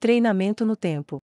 Treinamento no tempo.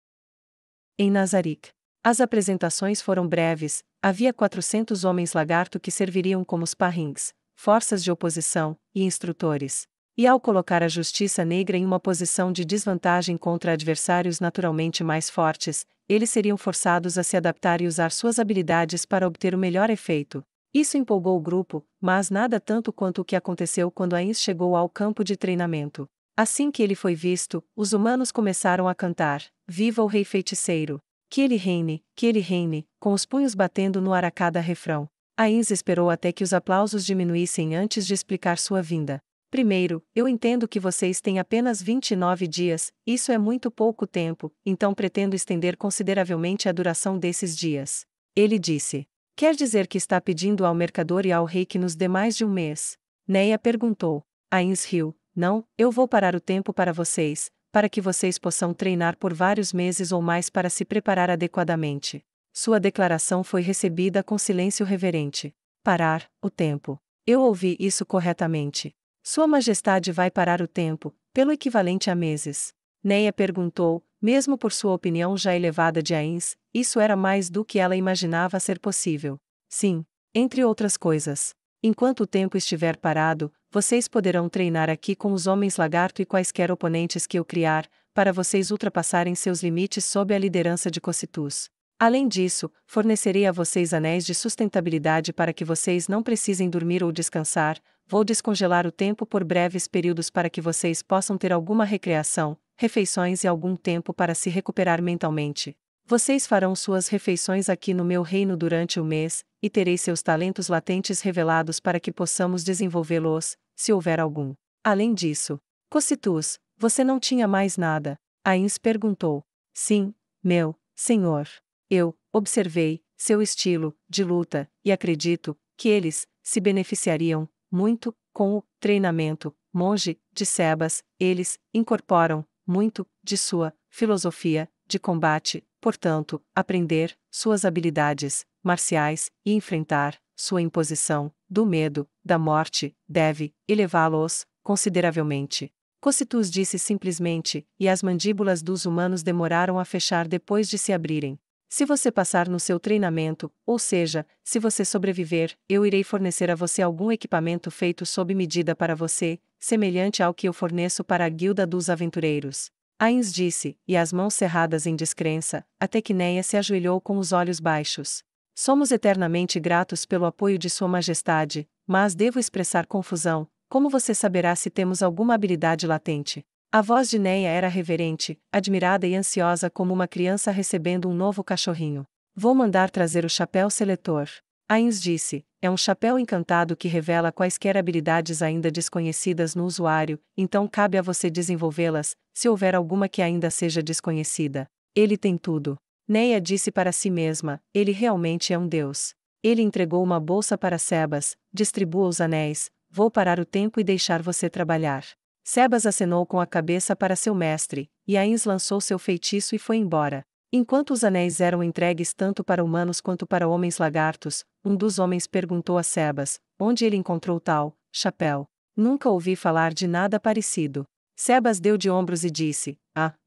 Em Nazarick. As apresentações foram breves, havia 400 homens lagarto que serviriam como sparrings, forças de oposição, e instrutores. E ao colocar a justiça negra em uma posição de desvantagem contra adversários naturalmente mais fortes, eles seriam forçados a se adaptar e usar suas habilidades para obter o melhor efeito. Isso empolgou o grupo, mas nada tanto quanto o que aconteceu quando Ainz chegou ao campo de treinamento. Assim que ele foi visto, os humanos começaram a cantar: "Viva o Rei Feiticeiro! Que ele reine", com os punhos batendo no ar a cada refrão. Ainz esperou até que os aplausos diminuíssem antes de explicar sua vinda. Primeiro, eu entendo que vocês têm apenas 29 dias, isso é muito pouco tempo, então pretendo estender consideravelmente a duração desses dias. Ele disse. Quer dizer que está pedindo ao mercador e ao rei que nos dê mais de um mês? Neia perguntou. Ainz riu. Não, eu vou parar o tempo para vocês, para que vocês possam treinar por vários meses ou mais para se preparar adequadamente. Sua declaração foi recebida com silêncio reverente. Parar o tempo. Eu ouvi isso corretamente. Sua Majestade vai parar o tempo, pelo equivalente a meses. Neia perguntou, mesmo por sua opinião já elevada de Ainz, isso era mais do que ela imaginava ser possível. Sim, entre outras coisas. Enquanto o tempo estiver parado, vocês poderão treinar aqui com os homens lagarto e quaisquer oponentes que eu criar, para vocês ultrapassarem seus limites sob a liderança de Cocytus. Além disso, fornecerei a vocês anéis de sustentabilidade para que vocês não precisem dormir ou descansar, vou descongelar o tempo por breves períodos para que vocês possam ter alguma recreação, refeições e algum tempo para se recuperar mentalmente. Vocês farão suas refeições aqui no meu reino durante o mês, e terei seus talentos latentes revelados para que possamos desenvolvê-los, se houver algum. Além disso, Cocytus, você não tinha mais nada? Ainz perguntou. Sim, meu senhor. Eu observei seu estilo de luta, e acredito que eles se beneficiariam muito com o treinamento. Monge de Sebas, eles incorporam muito de sua filosofia de combate, portanto, aprender suas habilidades marciais e enfrentar sua imposição do medo, da morte, deve elevá-los consideravelmente. Cocytus disse simplesmente, e as mandíbulas dos humanos demoraram a fechar depois de se abrirem. Se você passar no seu treinamento, ou seja, se você sobreviver, eu irei fornecer a você algum equipamento feito sob medida para você, semelhante ao que eu forneço para a Guilda dos Aventureiros. Ainz disse, e as mãos cerradas em descrença, até que Neia se ajoelhou com os olhos baixos. Somos eternamente gratos pelo apoio de Sua Majestade, mas devo expressar confusão. Como você saberá se temos alguma habilidade latente? A voz de Neia era reverente, admirada e ansiosa como uma criança recebendo um novo cachorrinho. Vou mandar trazer o chapéu seletor. Ainz disse, é um chapéu encantado que revela quaisquer habilidades ainda desconhecidas no usuário, então cabe a você desenvolvê-las, se houver alguma que ainda seja desconhecida. Ele tem tudo. Neia disse para si mesma, ele realmente é um deus. Ele entregou uma bolsa para Sebas, distribua os anéis, vou parar o tempo e deixar você trabalhar. Sebas acenou com a cabeça para seu mestre, e Ainz lançou seu feitiço e foi embora. Enquanto os anéis eram entregues tanto para humanos quanto para homens lagartos, um dos homens perguntou a Sebas, onde ele encontrou tal chapéu. Nunca ouvi falar de nada parecido. Sebas deu de ombros e disse,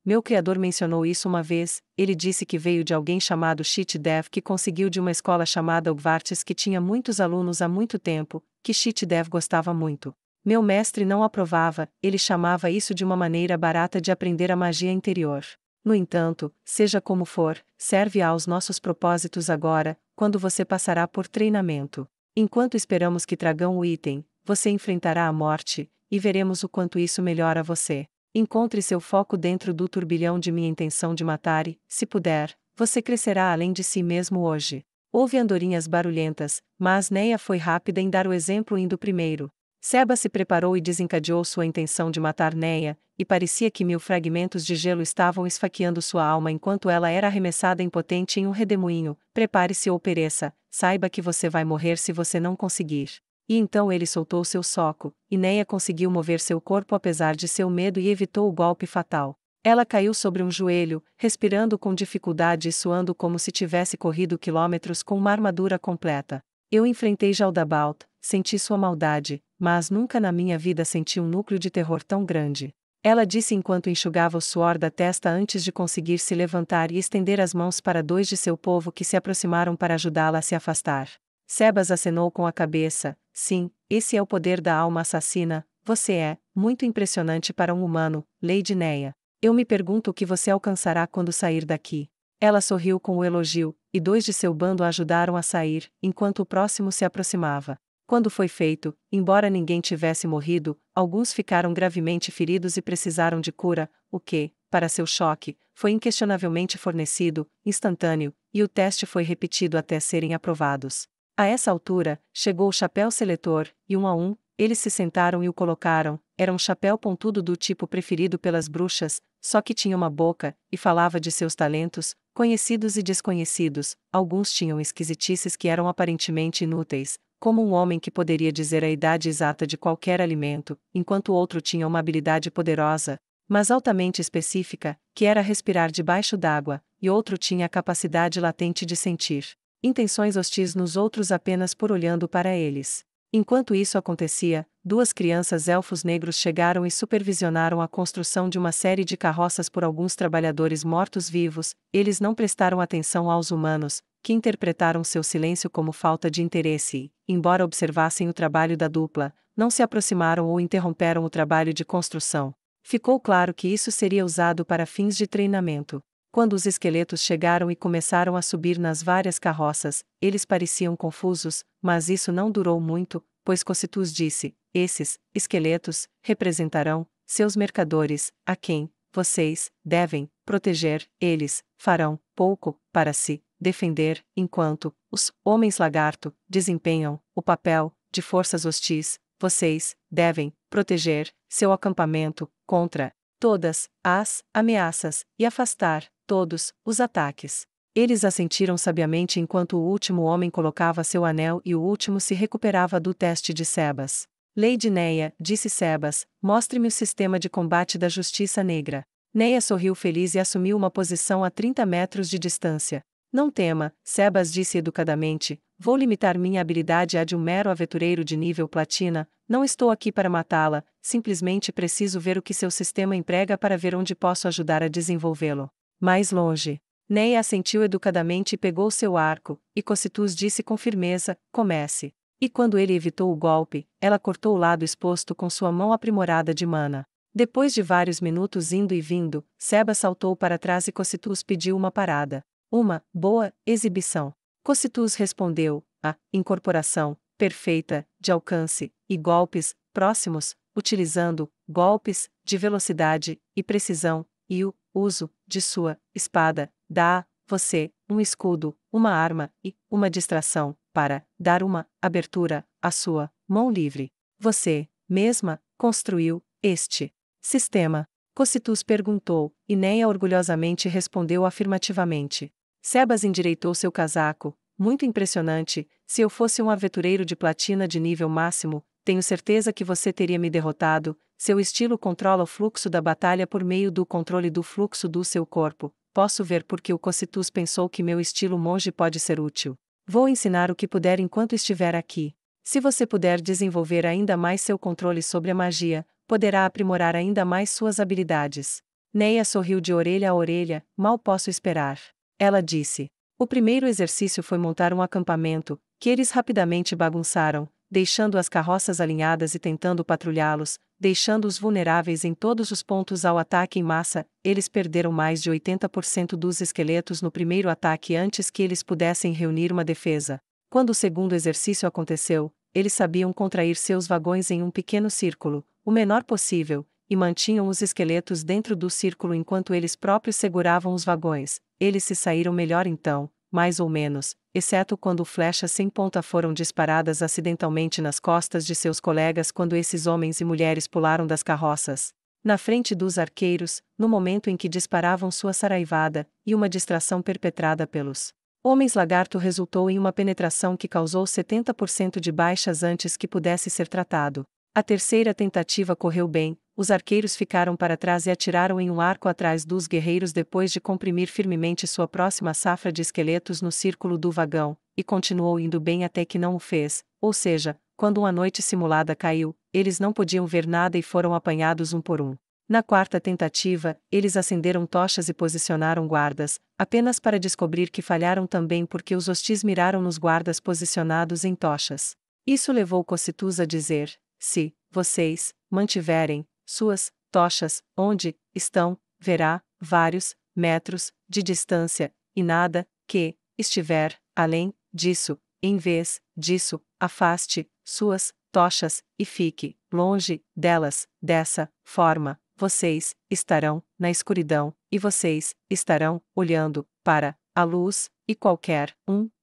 meu criador mencionou isso uma vez, ele disse que veio de alguém chamado Shitdev que conseguiu de uma escola chamada Ugvartes que tinha muitos alunos há muito tempo, que Shitdev gostava muito. Meu mestre não aprovava, ele chamava isso de uma maneira barata de aprender a magia interior. No entanto, seja como for, serve aos nossos propósitos agora, quando você passará por treinamento. Enquanto esperamos que tragam o item, você enfrentará a morte, e veremos o quanto isso melhora você. Encontre seu foco dentro do turbilhão de minha intenção de matar e, se puder, você crescerá além de si mesmo hoje. Houve andorinhas barulhentas, mas Neia foi rápida em dar o exemplo indo primeiro. Sebas se preparou e desencadeou sua intenção de matar Neia, e parecia que 1000 fragmentos de gelo estavam esfaqueando sua alma enquanto ela era arremessada impotente em um redemoinho. Prepare-se ou pereça, saiba que você vai morrer se você não conseguir. E então ele soltou seu soco, e Neia conseguiu mover seu corpo apesar de seu medo e evitou o golpe fatal. Ela caiu sobre um joelho, respirando com dificuldade e suando como se tivesse corrido quilômetros com uma armadura completa. Eu enfrentei Jaldabaoth, senti sua maldade, mas nunca na minha vida senti um núcleo de terror tão grande. Ela disse enquanto enxugava o suor da testa antes de conseguir se levantar e estender as mãos para dois de seu povo que se aproximaram para ajudá-la a se afastar. Sebas acenou com a cabeça. Sim, esse é o poder da alma assassina. Você é muito impressionante para um humano, Lady Neia. Eu me pergunto o que você alcançará quando sair daqui. Ela sorriu com o elogio, e dois de seu bando a ajudaram a sair, enquanto o próximo se aproximava. Quando foi feito, embora ninguém tivesse morrido, alguns ficaram gravemente feridos e precisaram de cura, o que, para seu choque, foi inquestionavelmente fornecido, instantâneo, e o teste foi repetido até serem aprovados. A essa altura, chegou o chapéu seletor, e um a um, eles se sentaram e o colocaram. Era um chapéu pontudo do tipo preferido pelas bruxas, só que tinha uma boca, e falava de seus talentos, conhecidos e desconhecidos. Alguns tinham esquisitices que eram aparentemente inúteis, como um homem que poderia dizer a idade exata de qualquer alimento, enquanto o outro tinha uma habilidade poderosa, mas altamente específica, que era respirar debaixo d'água, e outro tinha a capacidade latente de sentir intenções hostis nos outros apenas por olhando para eles. Enquanto isso acontecia, duas crianças elfos negros chegaram e supervisionaram a construção de uma série de carroças por alguns trabalhadores mortos-vivos. Eles não prestaram atenção aos humanos, que interpretaram seu silêncio como falta de interesse e, embora observassem o trabalho da dupla, não se aproximaram ou interromperam o trabalho de construção. Ficou claro que isso seria usado para fins de treinamento. Quando os esqueletos chegaram e começaram a subir nas várias carroças, eles pareciam confusos, mas isso não durou muito, pois Cocytus disse: esses esqueletos representarão seus mercadores, a quem vocês devem proteger. Eles farão pouco para se defender, enquanto os homens-lagarto desempenham o papel de forças hostis. Vocês devem proteger seu acampamento contra todas as ameaças e afastar todos os ataques. Eles assentiram sabiamente enquanto o último homem colocava seu anel e o último se recuperava do teste de Sebas. Lady Neia, disse Sebas, mostre-me o sistema de combate da Justiça Negra. Neia sorriu feliz e assumiu uma posição a 30 metros de distância. Não tema, Sebas disse educadamente, vou limitar minha habilidade à de um mero aventureiro de nível platina. Não estou aqui para matá-la, simplesmente preciso ver o que seu sistema emprega para ver onde posso ajudar a desenvolvê-lo. Mais longe. Neia assentiu educadamente e pegou seu arco, e Cocytus disse com firmeza: comece. E quando ele evitou o golpe, ela cortou o lado exposto com sua mão aprimorada de mana. Depois de vários minutos indo e vindo, Sebas saltou para trás e Cocytus pediu uma parada. Uma boa exibição. Cocytus respondeu: a incorporação perfeita de alcance e golpes próximos, utilizando golpes de velocidade e precisão, e o uso de sua espada dá a você um escudo, uma arma e uma distração para dar uma abertura à sua mão livre. Você mesma construiu este sistema? Cocytus perguntou, e Neia orgulhosamente respondeu afirmativamente. Sebas endireitou seu casaco. Muito impressionante. Se eu fosse um aventureiro de platina de nível máximo, tenho certeza que você teria me derrotado. Seu estilo controla o fluxo da batalha por meio do controle do fluxo do seu corpo. Posso ver por que o Cocytus pensou que meu estilo monge pode ser útil. Vou ensinar o que puder enquanto estiver aqui. Se você puder desenvolver ainda mais seu controle sobre a magia, poderá aprimorar ainda mais suas habilidades. Neia sorriu de orelha a orelha. Mal posso esperar. Ela disse. O primeiro exercício foi montar um acampamento, que eles rapidamente bagunçaram, deixando as carroças alinhadas e tentando patrulhá-los, deixando-os vulneráveis em todos os pontos ao ataque em massa. Eles perderam mais de 80% dos esqueletos no primeiro ataque antes que eles pudessem reunir uma defesa. Quando o segundo exercício aconteceu, eles sabiam contrair seus vagões em um pequeno círculo, o menor possível, e mantinham os esqueletos dentro do círculo enquanto eles próprios seguravam os vagões. Eles se saíram melhor então, mais ou menos, exceto quando flechas sem ponta foram disparadas acidentalmente nas costas de seus colegas quando esses homens e mulheres pularam das carroças. Na frente dos arqueiros, no momento em que disparavam sua saraivada, e uma distração perpetrada pelos homens-lagarto resultou em uma penetração que causou 70% de baixas antes que pudesse ser tratado. A terceira tentativa correu bem, os arqueiros ficaram para trás e atiraram em um arco atrás dos guerreiros depois de comprimir firmemente sua próxima safra de esqueletos no círculo do vagão, e continuou indo bem até que não o fez, ou seja, quando uma noite simulada caiu, eles não podiam ver nada e foram apanhados um por um. Na quarta tentativa, eles acenderam tochas e posicionaram guardas, apenas para descobrir que falharam também porque os hostis miraram nos guardas posicionados em tochas. Isso levou Cocytus a dizer: se vocês mantiverem suas tochas onde estão, verá vários metros de distância, e nada que estiver além disso. Em vez disso, afaste suas tochas e fique longe delas. Dessa forma, vocês estarão na escuridão, e vocês estarão olhando para a luz, e qualquer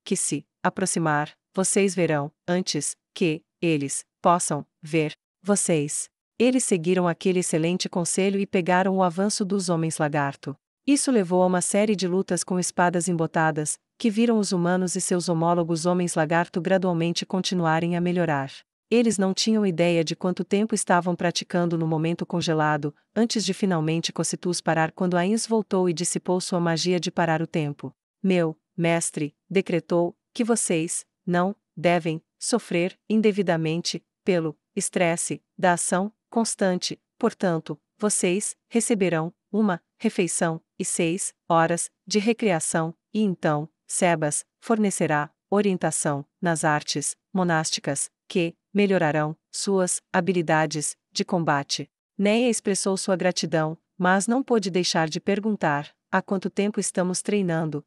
que se aproximar, vocês verão, antes que eles possam ver vocês. Eles seguiram aquele excelente conselho e pegaram o avanço dos homens-lagarto. Isso levou a uma série de lutas com espadas embotadas, que viram os humanos e seus homólogos homens-lagarto gradualmente continuarem a melhorar. Eles não tinham ideia de quanto tempo estavam praticando no momento congelado, antes de finalmente Cocytus parar quando Ains voltou e dissipou sua magia de parar o tempo. Meu mestre decretou que vocês não devem sofrer indevidamente pelo estresse da ação constante, portanto, vocês receberão uma refeição e 6 horas de recreação, e então, Sebas fornecerá orientação nas artes monásticas, que melhorarão suas habilidades de combate. Neia expressou sua gratidão, mas não pôde deixar de perguntar: há quanto tempo estamos treinando?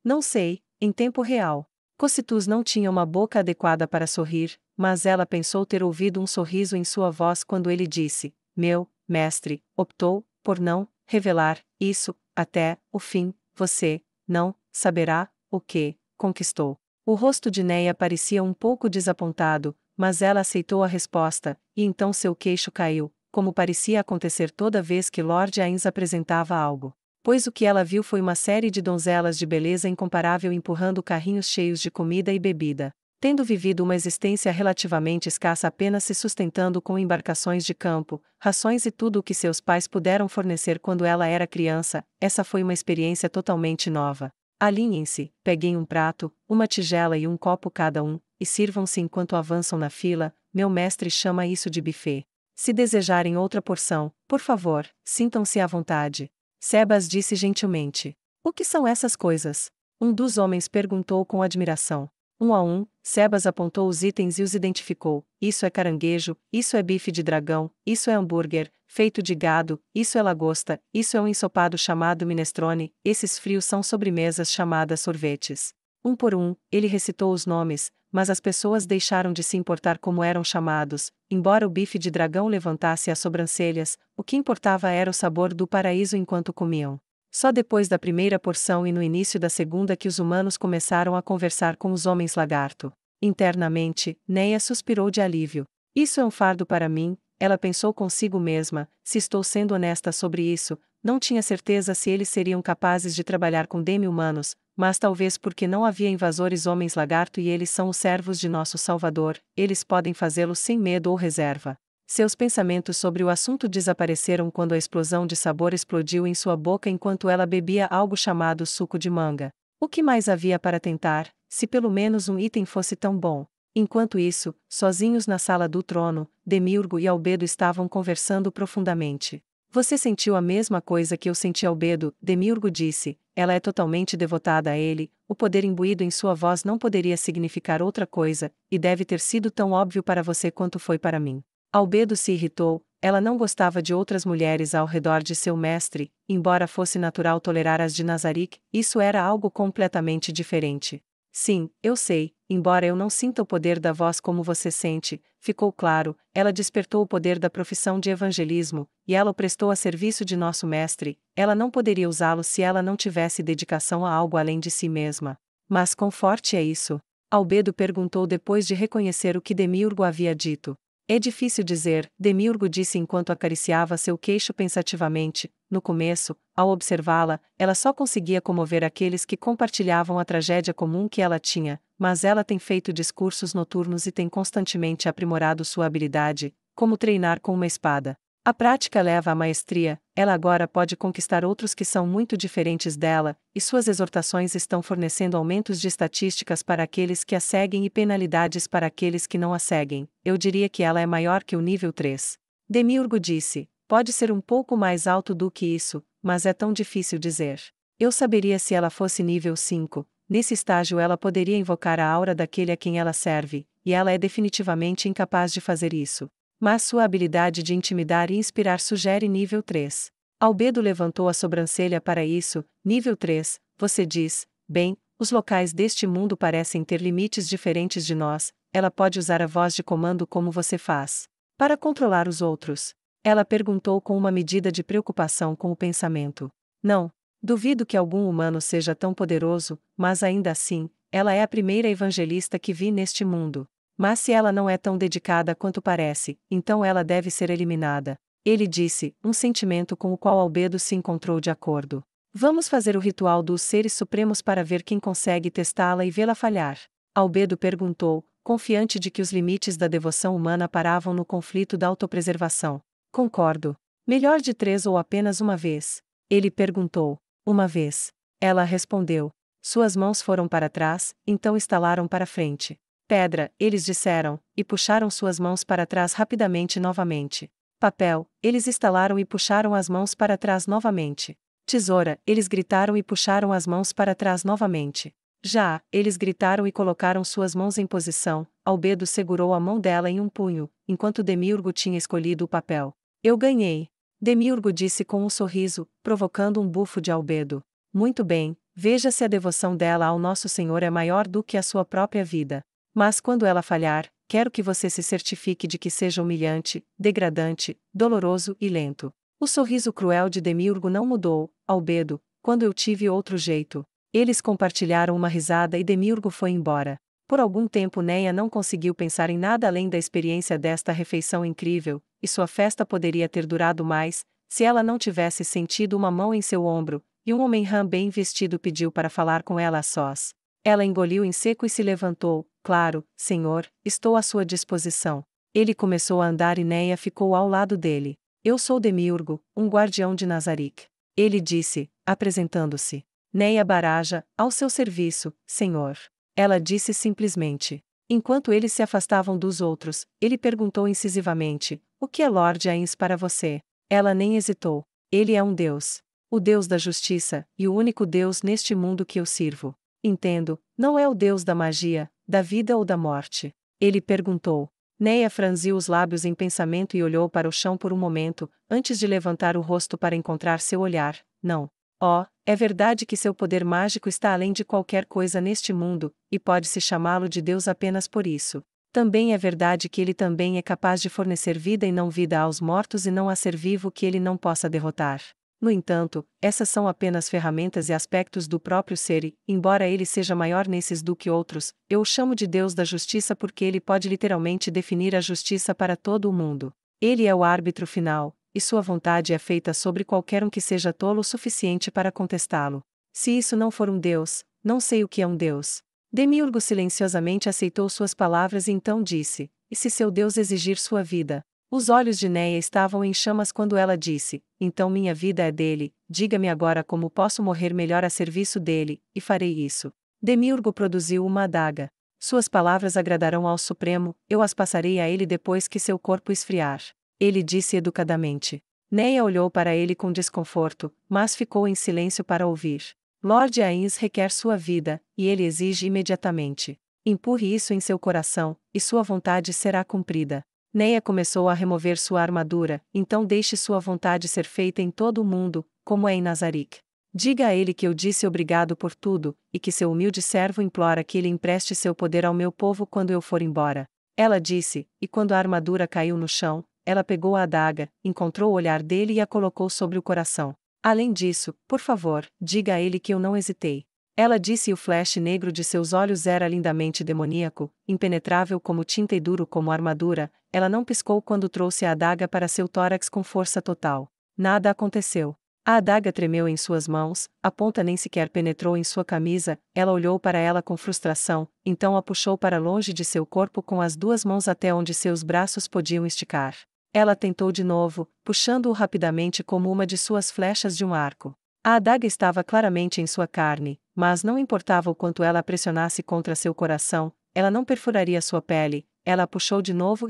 Não sei, em tempo real. Cocytus não tinha uma boca adequada para sorrir, mas ela pensou ter ouvido um sorriso em sua voz quando ele disse: meu mestre optou por não revelar isso até o fim. Você não saberá o que conquistou. O rosto de Neia parecia um pouco desapontado, mas ela aceitou a resposta, e então seu queixo caiu, como parecia acontecer toda vez que Lord Ains apresentava algo. Pois o que ela viu foi uma série de donzelas de beleza incomparável empurrando carrinhos cheios de comida e bebida. Tendo vivido uma existência relativamente escassa apenas se sustentando com embarcações de campo, rações e tudo o que seus pais puderam fornecer quando ela era criança, essa foi uma experiência totalmente nova. Alinhem-se, peguem um prato, uma tigela e um copo cada um, e sirvam-se enquanto avançam na fila. Meu mestre chama isso de buffet. Se desejarem outra porção, por favor, sintam-se à vontade. Sebas disse gentilmente. O que são essas coisas? Um dos homens perguntou com admiração. Um a um, Sebas apontou os itens e os identificou. Isso é caranguejo, isso é bife de dragão, isso é hambúrguer, feito de gado, isso é lagosta, isso é um ensopado chamado minestrone, esses frios são sobremesas chamadas sorvetes. Um por um, ele recitou os nomes, mas as pessoas deixaram de se importar como eram chamados. Embora o bife de dragão levantasse as sobrancelhas, o que importava era o sabor do paraíso enquanto comiam. Só depois da primeira porção e no início da segunda que os humanos começaram a conversar com os homens-lagarto. Internamente, Neia suspirou de alívio. Isso é um fardo para mim, ela pensou consigo mesma. Se estou sendo honesta sobre isso, não tinha certeza se eles seriam capazes de trabalhar com demi-humanos, mas talvez porque não havia invasores homens-lagarto e eles são os servos de nosso Salvador, eles podem fazê-lo sem medo ou reserva. Seus pensamentos sobre o assunto desapareceram quando a explosão de sabor explodiu em sua boca enquanto ela bebia algo chamado suco de manga. O que mais havia para tentar, se pelo menos um item fosse tão bom? Enquanto isso, sozinhos na sala do trono, Demiurgo e Albedo estavam conversando profundamente. Você sentiu a mesma coisa que eu senti, Albedo, Demiurgo disse. Ela é totalmente devotada a ele, o poder imbuído em sua voz não poderia significar outra coisa, e deve ter sido tão óbvio para você quanto foi para mim. Albedo se irritou, ela não gostava de outras mulheres ao redor de seu mestre, embora fosse natural tolerar as de Nazarick, isso era algo completamente diferente. Sim, eu sei, embora eu não sinta o poder da voz como você sente, ficou claro, ela despertou o poder da profissão de evangelismo, e ela o prestou a serviço de nosso mestre, ela não poderia usá-lo se ela não tivesse dedicação a algo além de si mesma. Mas quão forte é isso? Albedo perguntou depois de reconhecer o que Demiurgo havia dito. É difícil dizer, Demiurgo disse enquanto acariciava seu queixo pensativamente. No começo, ao observá-la, ela só conseguia comover aqueles que compartilhavam a tragédia comum que ela tinha, mas ela tem feito discursos noturnos e tem constantemente aprimorado sua habilidade, como treinar com uma espada. A prática leva à maestria, ela agora pode conquistar outros que são muito diferentes dela, e suas exortações estão fornecendo aumentos de estatísticas para aqueles que a seguem e penalidades para aqueles que não a seguem. Eu diria que ela é maior que o nível 3. Demiurgo disse. Pode ser um pouco mais alto do que isso, mas é tão difícil dizer. Eu saberia se ela fosse nível 5. Nesse estágio ela poderia invocar a aura daquele a quem ela serve, e ela é definitivamente incapaz de fazer isso. Mas sua habilidade de intimidar e inspirar sugere nível 3. Albedo levantou a sobrancelha para isso. Nível 3, você diz, bem, os locais deste mundo parecem ter limites diferentes de nós, ela pode usar a voz de comando como você faz. Para controlar os outros. Ela perguntou com uma medida de preocupação com o pensamento. Não. Duvido que algum humano seja tão poderoso, mas ainda assim, ela é a primeira evangelista que vi neste mundo. Mas se ela não é tão dedicada quanto parece, então ela deve ser eliminada. Ele disse, um sentimento com o qual Albedo se encontrou de acordo. Vamos fazer o ritual dos seres supremos para ver quem consegue testá-la e vê-la falhar. Albedo perguntou, confiante de que os limites da devoção humana paravam no conflito da autopreservação. Concordo. Melhor de 3 ou apenas uma vez? Ele perguntou. Uma vez. Ela respondeu. Suas mãos foram para trás, então estalaram para frente. Pedra, eles disseram, e puxaram suas mãos para trás rapidamente novamente. Papel, eles estalaram e puxaram as mãos para trás novamente. Tesoura, eles gritaram e puxaram as mãos para trás novamente. Já, eles gritaram e colocaram suas mãos em posição. Albedo segurou a mão dela em um punho, enquanto Demiurgo tinha escolhido o papel. Eu ganhei. Demiurgo disse com um sorriso, provocando um bufo de Albedo. Muito bem, veja se a devoção dela ao Nosso Senhor é maior do que a sua própria vida. Mas quando ela falhar, quero que você se certifique de que seja humilhante, degradante, doloroso e lento. O sorriso cruel de Demiurgo não mudou, Albedo, quando eu tive outro jeito. Eles compartilharam uma risada e Demiurgo foi embora. Por algum tempo Neia não conseguiu pensar em nada além da experiência desta refeição incrível, e sua festa poderia ter durado mais, se ela não tivesse sentido uma mão em seu ombro, e um homem bem vestido pediu para falar com ela a sós. Ela engoliu em seco e se levantou. Claro, senhor, estou à sua disposição. Ele começou a andar e Neia ficou ao lado dele. Eu sou Demiurgo, um guardião de Nazarick. Ele disse, apresentando-se. Neia Baraja, ao seu serviço, senhor. Ela disse simplesmente. Enquanto eles se afastavam dos outros, ele perguntou incisivamente, o que é Lord Ains para você? Ela nem hesitou. Ele é um deus. O deus da justiça, e o único deus neste mundo que eu sirvo. Entendo, não é o deus da magia, da vida ou da morte. Ele perguntou. Neia franziu os lábios em pensamento e olhou para o chão por um momento, antes de levantar o rosto para encontrar seu olhar. Não. Oh, é verdade que seu poder mágico está além de qualquer coisa neste mundo, e pode-se chamá-lo de Deus apenas por isso. Também é verdade que ele também é capaz de fornecer vida e não vida aos mortos e não há ser vivo que ele não possa derrotar. No entanto, essas são apenas ferramentas e aspectos do próprio ser e, embora ele seja maior nesses do que outros, eu o chamo de Deus da Justiça porque ele pode literalmente definir a justiça para todo o mundo. Ele é o árbitro final, e sua vontade é feita sobre qualquer um que seja tolo o suficiente para contestá-lo. Se isso não for um Deus, não sei o que é um Deus. Demiurgo silenciosamente aceitou suas palavras e então disse, e se seu Deus exigir sua vida? Os olhos de Neia estavam em chamas quando ela disse, então minha vida é dele, diga-me agora como posso morrer melhor a serviço dele, e farei isso. Demiurgo produziu uma adaga. Suas palavras agradarão ao Supremo, eu as passarei a ele depois que seu corpo esfriar. Ele disse educadamente. Neia olhou para ele com desconforto, mas ficou em silêncio para ouvir. Lord Ains requer sua vida, e ele exige imediatamente. Empurre isso em seu coração, e sua vontade será cumprida. Neia começou a remover sua armadura, então deixe sua vontade ser feita em todo o mundo, como é em Nazarick. Diga a ele que eu disse obrigado por tudo, e que seu humilde servo implora que ele empreste seu poder ao meu povo quando eu for embora. Ela disse, e quando a armadura caiu no chão, ela pegou a adaga, encontrou o olhar dele e a colocou sobre o coração. Além disso, por favor, diga a ele que eu não hesitei. Ela disse e o flash negro de seus olhos era lindamente demoníaco, impenetrável como tinta e duro como armadura. Ela não piscou quando trouxe a adaga para seu tórax com força total. Nada aconteceu. A adaga tremeu em suas mãos, a ponta nem sequer penetrou em sua camisa. Ela olhou para ela com frustração, então a puxou para longe de seu corpo com as duas mãos até onde seus braços podiam esticar. Ela tentou de novo, puxando-o rapidamente como uma de suas flechas de um arco. A adaga estava claramente em sua carne, mas não importava o quanto ela a pressionasse contra seu coração, ela não perfuraria sua pele. Ela a puxou de novo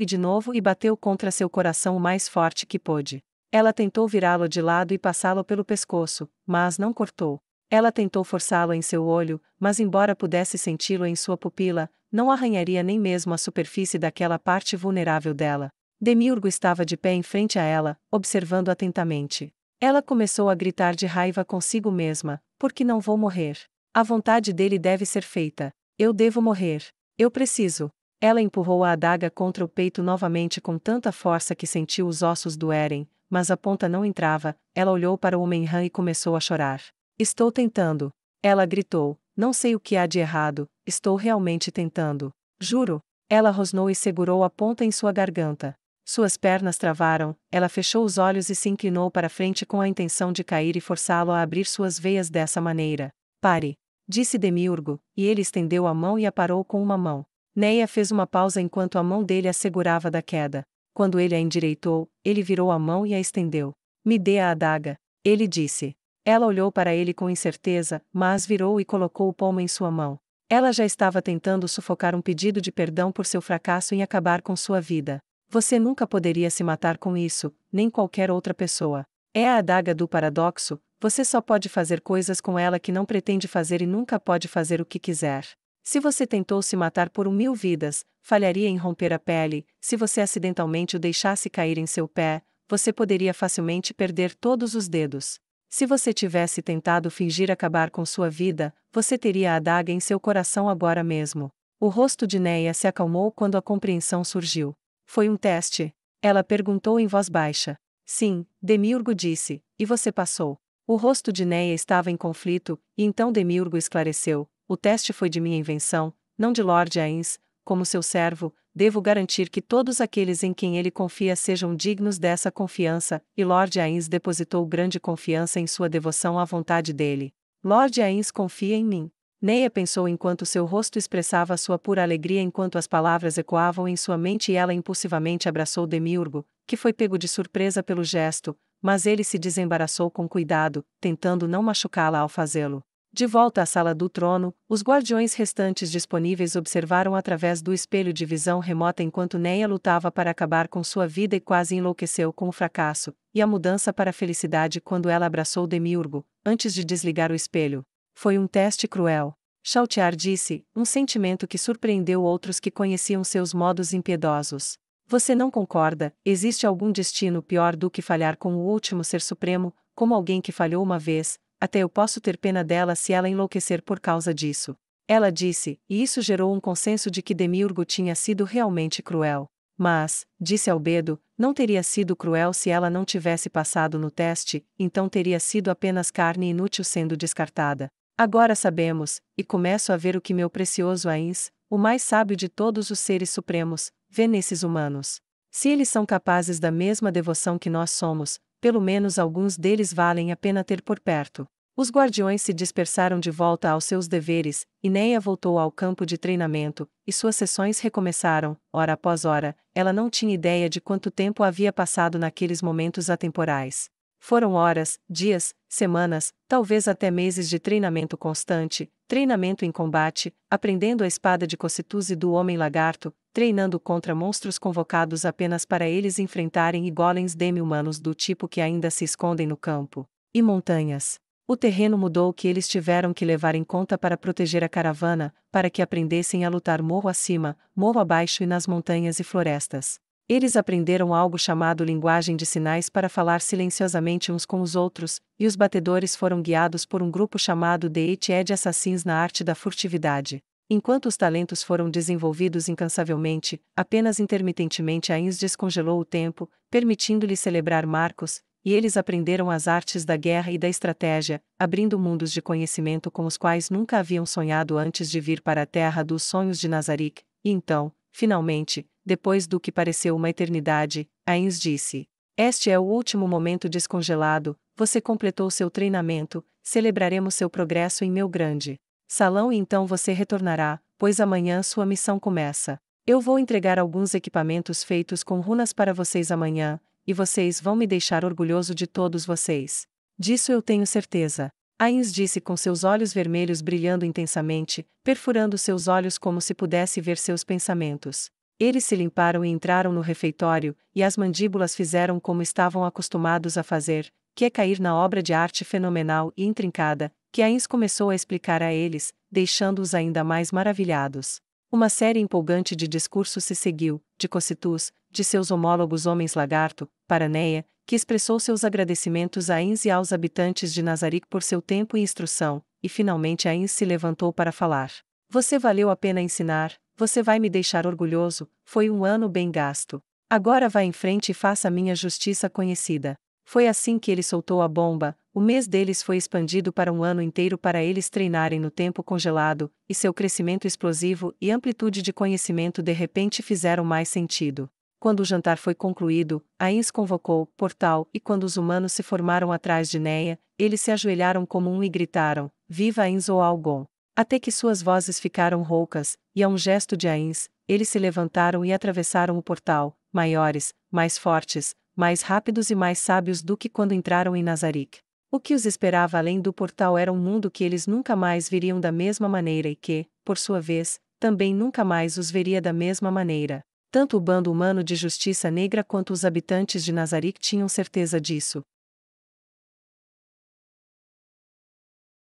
e bateu contra seu coração o mais forte que pôde. Ela tentou virá-lo de lado e passá-lo pelo pescoço, mas não cortou. Ela tentou forçá-lo em seu olho, mas embora pudesse senti-lo em sua pupila, não arranharia nem mesmo a superfície daquela parte vulnerável dela. Demiurgo estava de pé em frente a ela, observando atentamente. Ela começou a gritar de raiva consigo mesma: por que não vou morrer? A vontade dele deve ser feita. Eu devo morrer. Eu preciso. Ela empurrou a adaga contra o peito novamente com tanta força que sentiu os ossos doerem, mas a ponta não entrava. Ela olhou para o Homem-Rã e começou a chorar. Estou tentando. Ela gritou. Não sei o que há de errado, estou realmente tentando. Juro. Ela rosnou e segurou a ponta em sua garganta. Suas pernas travaram, ela fechou os olhos e se inclinou para frente com a intenção de cair e forçá-lo a abrir suas veias dessa maneira. Pare, disse Demiurgo, e ele estendeu a mão e a parou com uma mão. Neia fez uma pausa enquanto a mão dele a segurava da queda. Quando ele a endireitou, ele virou a mão e a estendeu. Me dê a adaga, ele disse. Ela olhou para ele com incerteza, mas virou e colocou o pomo em sua mão. Ela já estava tentando sufocar um pedido de perdão por seu fracasso em acabar com sua vida. Você nunca poderia se matar com isso, nem qualquer outra pessoa. É a adaga do paradoxo, você só pode fazer coisas com ela que não pretende fazer e nunca pode fazer o que quiser. Se você tentou se matar por 1000 vidas, falharia em romper a pele. Se você acidentalmente o deixasse cair em seu pé, você poderia facilmente perder todos os dedos. Se você tivesse tentado fingir acabar com sua vida, você teria a adaga em seu coração agora mesmo. O rosto de Neia se acalmou quando a compreensão surgiu. Foi um teste? Ela perguntou em voz baixa. Sim, Demiurgo disse, e você passou. O rosto de Neia estava em conflito, e então Demiurgo esclareceu: o teste foi de minha invenção, não de Lord Ains. Como seu servo, devo garantir que todos aqueles em quem ele confia sejam dignos dessa confiança, e Lord Ains depositou grande confiança em sua devoção à vontade dele. Lord Ains confia em mim. Neia pensou enquanto seu rosto expressava sua pura alegria enquanto as palavras ecoavam em sua mente e ela impulsivamente abraçou Demiurgo, que foi pego de surpresa pelo gesto, mas ele se desembaraçou com cuidado, tentando não machucá-la ao fazê-lo. De volta à sala do trono, os guardiões restantes disponíveis observaram através do espelho de visão remota enquanto Neia lutava para acabar com sua vida e quase enlouqueceu com o fracasso, e a mudança para a felicidade quando ela abraçou Demiurgo, antes de desligar o espelho. Foi um teste cruel. Chautiar disse, um sentimento que surpreendeu outros que conheciam seus modos impiedosos. Você não concorda? Existe algum destino pior do que falhar com o último ser supremo, como alguém que falhou uma vez? Até eu posso ter pena dela se ela enlouquecer por causa disso. Ela disse, e isso gerou um consenso de que Demiurgo tinha sido realmente cruel. Mas, disse Albedo, não teria sido cruel se ela não tivesse passado no teste, então teria sido apenas carne inútil sendo descartada. Agora sabemos, e começo a ver o que meu precioso Ains, o mais sábio de todos os seres supremos, vê nesses humanos. Se eles são capazes da mesma devoção que nós somos, pelo menos alguns deles valem a pena ter por perto. Os guardiões se dispersaram de volta aos seus deveres, e Neia voltou ao campo de treinamento, e suas sessões recomeçaram, hora após hora. Ela não tinha ideia de quanto tempo havia passado naqueles momentos atemporais. Foram horas, dias, semanas, talvez até meses de treinamento constante, treinamento em combate, aprendendo a espada de Cocytus e do Homem-Lagarto, treinando contra monstros convocados apenas para eles enfrentarem e golems demi-humanos do tipo que ainda se escondem no campo. E montanhas. O terreno mudou que eles tiveram que levar em conta para proteger a caravana, para que aprendessem a lutar morro acima, morro abaixo e nas montanhas e florestas. Eles aprenderam algo chamado linguagem de sinais para falar silenciosamente uns com os outros, e os batedores foram guiados por um grupo chamado The Eight Assassins na arte da furtividade. Enquanto os talentos foram desenvolvidos incansavelmente, apenas intermitentemente Ains descongelou o tempo, permitindo-lhe celebrar marcos, e eles aprenderam as artes da guerra e da estratégia, abrindo mundos de conhecimento com os quais nunca haviam sonhado antes de vir para a terra dos sonhos de Nazarick, e então, finalmente, depois do que pareceu uma eternidade, Ains disse: este é o último momento descongelado, você completou seu treinamento, celebraremos seu progresso em meu grande salão e então você retornará, pois amanhã sua missão começa. Eu vou entregar alguns equipamentos feitos com runas para vocês amanhã, e vocês vão me deixar orgulhoso de todos vocês. Disso eu tenho certeza. Ains disse com seus olhos vermelhos brilhando intensamente, perfurando seus olhos como se pudesse ver seus pensamentos. Eles se limparam e entraram no refeitório, e as mandíbulas fizeram como estavam acostumados a fazer, que é cair na obra de arte fenomenal e intrincada, que Ains começou a explicar a eles, deixando-os ainda mais maravilhados. Uma série empolgante de discursos se seguiu, de Cocytus, de seus homólogos homens-lagarto, para Neia, que expressou seus agradecimentos a Ains e aos habitantes de Nazarick por seu tempo e instrução, e finalmente Ains se levantou para falar. Você valeu a pena ensinar, você vai me deixar orgulhoso, foi um ano bem gasto. Agora vá em frente e faça a minha justiça conhecida. Foi assim que ele soltou a bomba, o mês deles foi expandido para um ano inteiro para eles treinarem no tempo congelado, e seu crescimento explosivo e amplitude de conhecimento de repente fizeram mais sentido. Quando o jantar foi concluído, Ains convocou Portal e quando os humanos se formaram atrás de Neia, eles se ajoelharam como um e gritaram, Viva Ains ou Algon! Até que suas vozes ficaram roucas, e a um gesto de Ains, eles se levantaram e atravessaram o portal, maiores, mais fortes, mais rápidos e mais sábios do que quando entraram em Nazarick. O que os esperava além do portal era um mundo que eles nunca mais viriam da mesma maneira e que, por sua vez, também nunca mais os veria da mesma maneira. Tanto o bando humano de Justiça Negra quanto os habitantes de Nazarick tinham certeza disso.